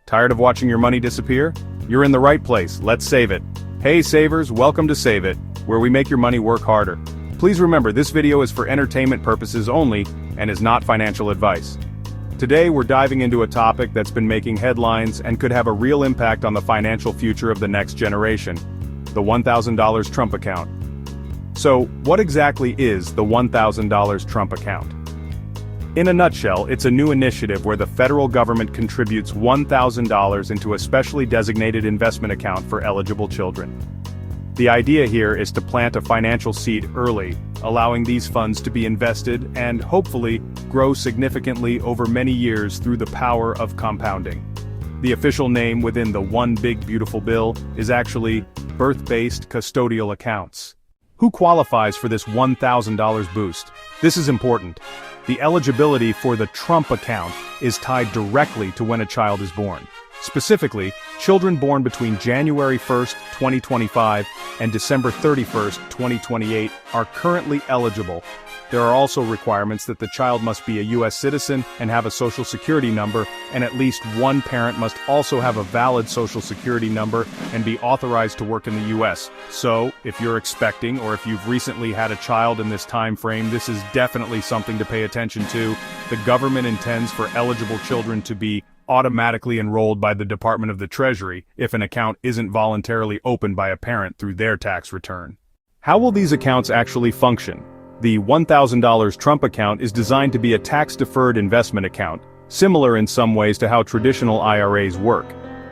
Tired of watching your money disappear? You're in the right place, let's save it. Hey savers, welcome to Save It, where we make your money work harder. Please remember this video is for entertainment purposes only and is not financial advice. Today we're diving into a topic that's been making headlines and could have a real impact on the financial future of the next generation: the $1,000 Trump account. So, what exactly is the $1,000 Trump account? In a nutshell, it's a new initiative where the federal government contributes $1,000 into a specially designated investment account for eligible children. The idea here is to plant a financial seed early, allowing these funds to be invested and, hopefully, grow significantly over many years through the power of compounding. The official name within the One Big Beautiful Bill is actually Birth-Based Custodial Accounts. Who qualifies for this $1,000 boost? This is important. The eligibility for the Trump account is tied directly to when a child is born. Specifically, children born between January 1st, 2025 and December 31st, 2028 are currently eligible. There are also requirements that the child must be a U.S. citizen and have a social security number, and at least one parent must also have a valid social security number and be authorized to work in the U.S. So, if you're expecting or if you've recently had a child in this time frame, this is definitely something to pay attention to. The government intends for eligible children to be automatically enrolled by the Department of the Treasury if an account isn't voluntarily opened by a parent through their tax return. How will these accounts actually function? The $1,000 Trump account is designed to be a tax-deferred investment account, similar in some ways to how traditional IRAs work.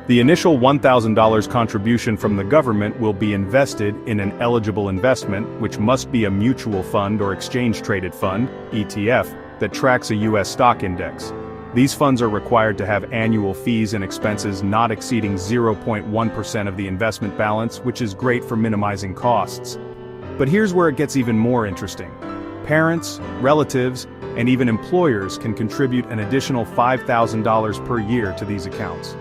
The initial $1,000 contribution from the government will be invested in an eligible investment, which must be a mutual fund or exchange-traded fund, ETF, that tracks a U.S. stock index. These funds are required to have annual fees and expenses not exceeding 0.1% of the investment balance, which is great for minimizing costs. But here's where it gets even more interesting. Parents, relatives, and even employers can contribute an additional $5,000 per year to these accounts.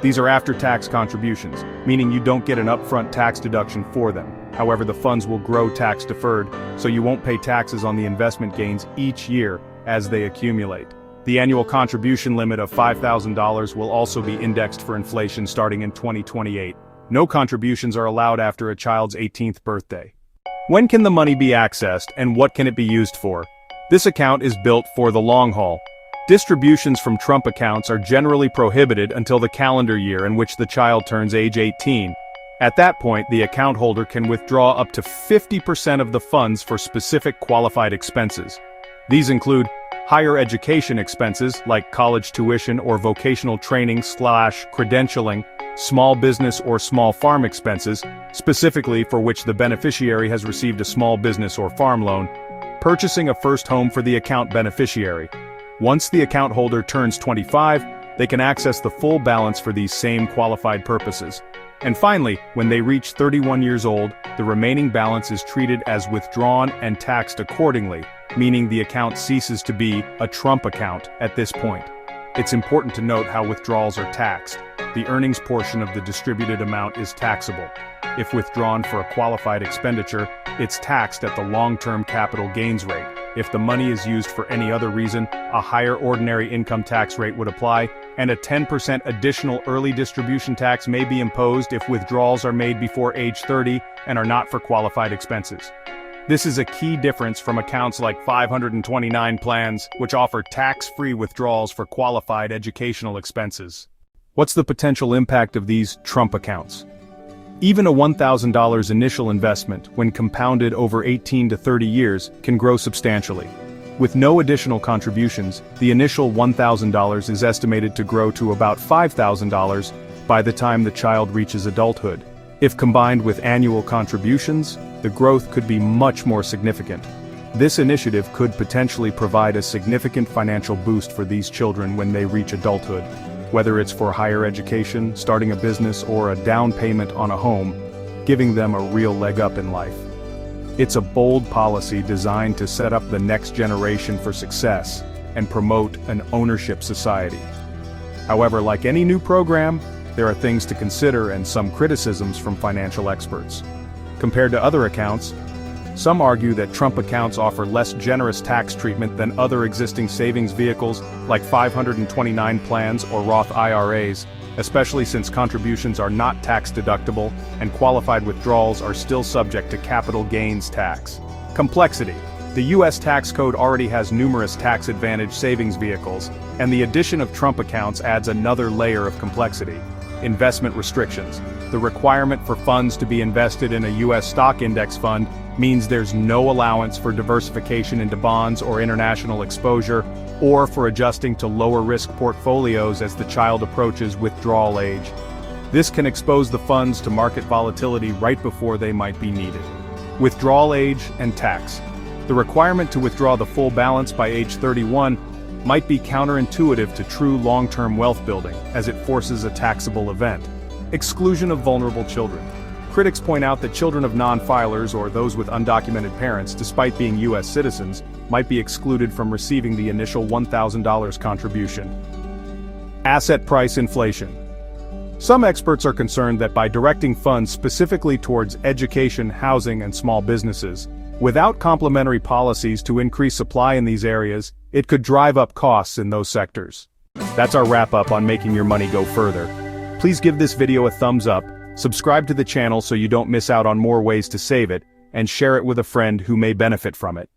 These are after-tax contributions, meaning you don't get an upfront tax deduction for them. However, the funds will grow tax-deferred, so you won't pay taxes on the investment gains each year as they accumulate. The annual contribution limit of $5,000 will also be indexed for inflation starting in 2028. No contributions are allowed after a child's 18th birthday. When can the money be accessed, and what can it be used for? This account is built for the long haul. Distributions from Trump accounts are generally prohibited until the calendar year in which the child turns age 18. At that point, the account holder can withdraw up to 50% of the funds for specific qualified expenses. These include higher education expenses like college tuition or vocational training/credentialing, small business or small farm expenses, specifically for which the beneficiary has received a small business or farm loan, purchasing a first home for the account beneficiary. Once the account holder turns 25, they can access the full balance for these same qualified purposes. And finally, when they reach 31 years old, the remaining balance is treated as withdrawn and taxed accordingly, meaning the account ceases to be a Trump account at this point. It's important to note how withdrawals are taxed. The earnings portion of the distributed amount is taxable. If withdrawn for a qualified expenditure, it's taxed at the long-term capital gains rate. If the money is used for any other reason, a higher ordinary income tax rate would apply, and a 10% additional early distribution tax may be imposed if withdrawals are made before age 30 and are not for qualified expenses. This is a key difference from accounts like 529 plans, which offer tax-free withdrawals for qualified educational expenses. What's the potential impact of these Trump accounts? Even a $1,000 initial investment, when compounded over 18 to 30 years, can grow substantially. With no additional contributions, the initial $1,000 is estimated to grow to about $5,000 by the time the child reaches adulthood. If combined with annual contributions, the growth could be much more significant. This initiative could potentially provide a significant financial boost for these children when they reach adulthood. Whether it's for higher education, starting a business, or a down payment on a home, giving them a real leg up in life. It's a bold policy designed to set up the next generation for success and promote an ownership society. However, like any new program, there are things to consider and some criticisms from financial experts. Compared to other accounts, some argue that Trump accounts offer less generous tax treatment than other existing savings vehicles like 529 plans or Roth IRAs, especially since contributions are not tax-deductible and qualified withdrawals are still subject to capital gains tax. Complexity. The U.S. tax code already has numerous tax-advantaged savings vehicles, and the addition of Trump accounts adds another layer of complexity. Investment restrictions. The requirement for funds to be invested in a U.S. stock index fund means there's no allowance for diversification into bonds or international exposure, or for adjusting to lower-risk portfolios as the child approaches withdrawal age. This can expose the funds to market volatility right before they might be needed. Withdrawal age and tax. The requirement to withdraw the full balance by age 31 might be counterintuitive to true long-term wealth building, as it forces a taxable event. Exclusion of vulnerable children. Critics point out that children of non-filers or those with undocumented parents, despite being U.S. citizens, might be excluded from receiving the initial $1,000 contribution. Asset price inflation. Some experts are concerned that by directing funds specifically towards education, housing, and small businesses, without complementary policies to increase supply in these areas, it could drive up costs in those sectors. That's our wrap-up on making your money go further. Please give this video a thumbs up, subscribe to the channel so you don't miss out on more ways to save it, and share it with a friend who may benefit from it.